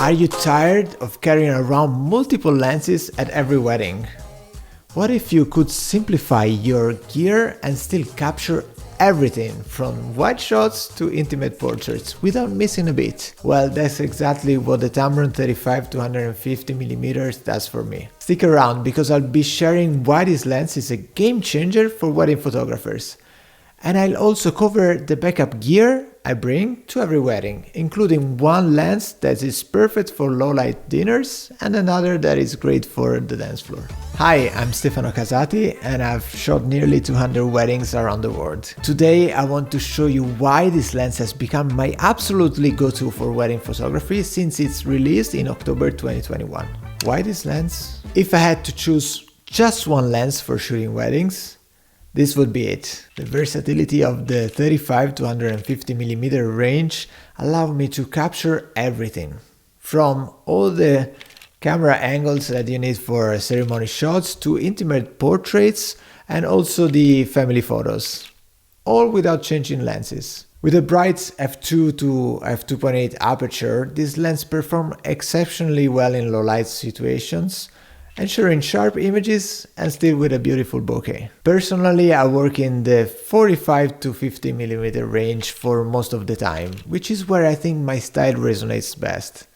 Are you tired of carrying around multiple lenses at every wedding? What if you could simplify your gear and still capture everything from wide shots to intimate portraits without missing a beat? Well, that's exactly what the Tamron 35-150mm does for me. Stick around because I'll be sharing why this lens is a game changer for wedding photographers. And I'll also cover the backup gear I bring to every wedding, including one lens that is perfect for low-light dinners and another that is great for the dance floor. Hi, I'm Stefano Casati and I've shot nearly 200 weddings around the world. Today I want to show you why this lens has become my absolutely go-to for wedding photography since its release in October 2021. Why this lens? If I had to choose just one lens for shooting weddings, this would be it. The versatility of the 35-150mm range allowed me to capture everything. From all the camera angles that you need for ceremony shots to intimate portraits and also the family photos. All without changing lenses. With a bright f2 to f2.8 aperture, this lens performs exceptionally well in low light situations, ensuring sharp images and still with a beautiful bokeh. Personally, I work in the 45-50mm range for most of the time, which is where I think my style resonates best.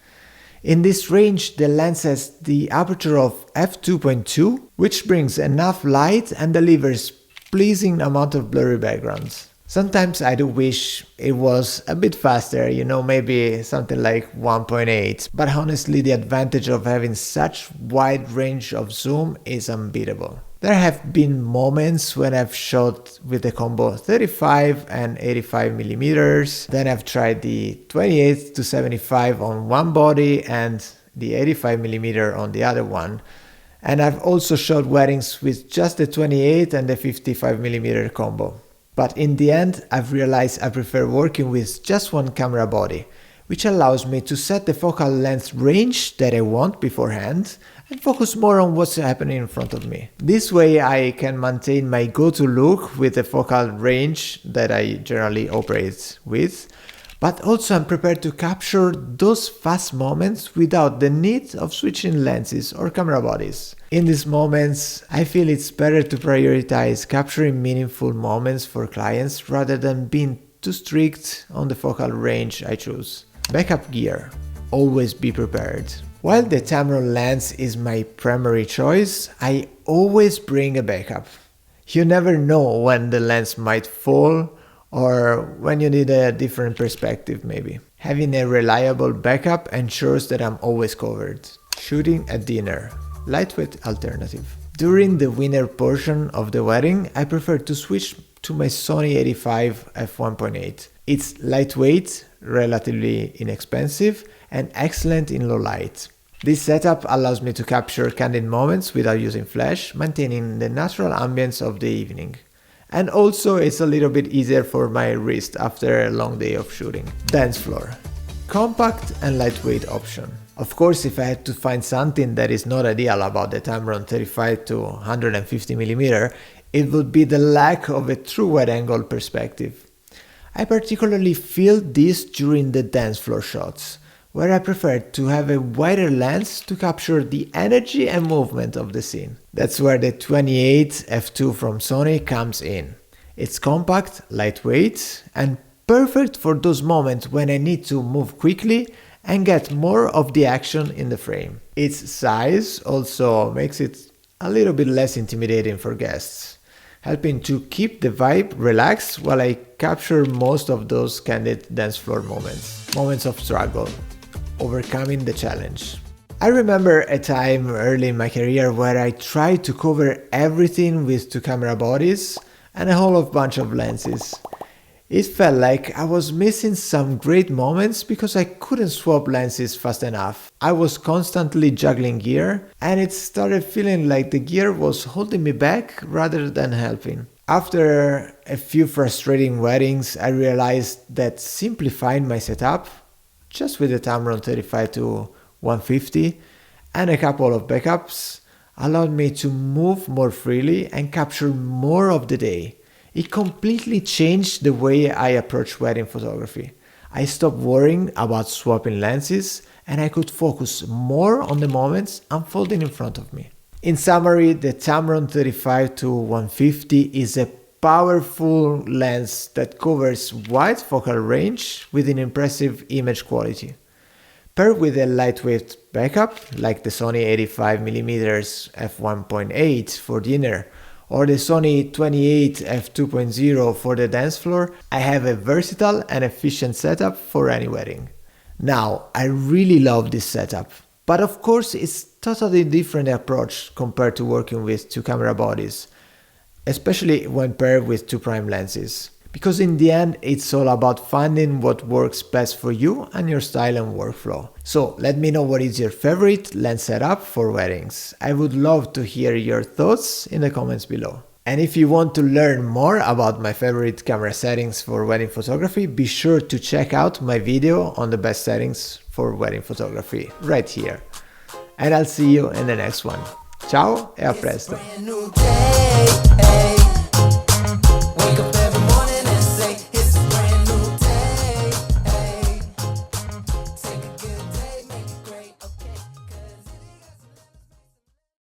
In this range, the lens has the aperture of f2.2, which brings enough light and delivers pleasing amount of blurry backgrounds. Sometimes I do wish it was a bit faster, maybe something like 1.8, but honestly the advantage of having such wide range of zoom is unbeatable. There have been moments when I've shot with the combo 35 and 85mm, then I've tried the 28-75 on one body and the 85mm on the other one. And I've also shot weddings with just the 28 and the 55mm combo. But in the end, I've realized I prefer working with just one camera body, which allows me to set the focal length range that I want beforehand and focus more on what's happening in front of me. This way I can maintain my go-to look with the focal range that I generally operate with, but also I'm prepared to capture those fast moments without the need of switching lenses or camera bodies. In these moments, I feel it's better to prioritize capturing meaningful moments for clients rather than being too strict on the focal range I choose. Backup gear. Always be prepared. While the Tamron lens is my primary choice, I always bring a backup. You never know when the lens might fall or when you need a different perspective maybe. Having a reliable backup ensures that I'm always covered. Shooting at dinner. Lightweight alternative. During the winner portion of the wedding, I prefer to switch to my Sony 85 f1.8. It's lightweight, relatively inexpensive, and excellent in low light. This setup allows me to capture candid moments without using flash, maintaining the natural ambience of the evening. And also it's a little bit easier for my wrist after a long day of shooting. Dance floor. Compact and lightweight option. Of course, if I had to find something that is not ideal about the Tamron 35-150mm, it would be the lack of a true wide-angle perspective. I particularly feel this during the dance floor shots, where I prefer to have a wider lens to capture the energy and movement of the scene. That's where the 28 f2 from Sony comes in. It's compact, lightweight, and perfect for those moments when I need to move quickly and get more of the action in the frame. Its size also makes it a little bit less intimidating for guests, helping to keep the vibe relaxed while I capture most of those candid dance floor moments of struggle, overcoming the challenge. I remember a time early in my career where I tried to cover everything with two camera bodies and a whole bunch of lenses. It felt like I was missing some great moments because I couldn't swap lenses fast enough. I was constantly juggling gear and it started feeling like the gear was holding me back rather than helping. After a few frustrating weddings, I realized that simplifying my setup, just with the Tamron 35-150 and a couple of backups, allowed me to move more freely and capture more of the day. It completely changed the way I approach wedding photography. I stopped worrying about swapping lenses and I could focus more on the moments unfolding in front of me. In summary, the Tamron 35-150 is a powerful lens that covers wide focal range with an impressive image quality. Paired with a lightweight backup like the Sony 85mm f1.8 for dinner or the Sony 28 f2.0 for the dance floor, I have a versatile and efficient setup for any wedding. Now, I really love this setup, but of course it's totally different approach compared to working with two camera bodies, especially when paired with two prime lenses. Because in the end, it's all about finding what works best for you and your style and workflow. So let me know what is your favorite lens setup for weddings. I would love to hear your thoughts in the comments below. And if you want to learn more about my favorite camera settings for wedding photography, be sure to check out my video on the best settings for wedding photography right here. And I'll see you in the next one. Ciao e a presto!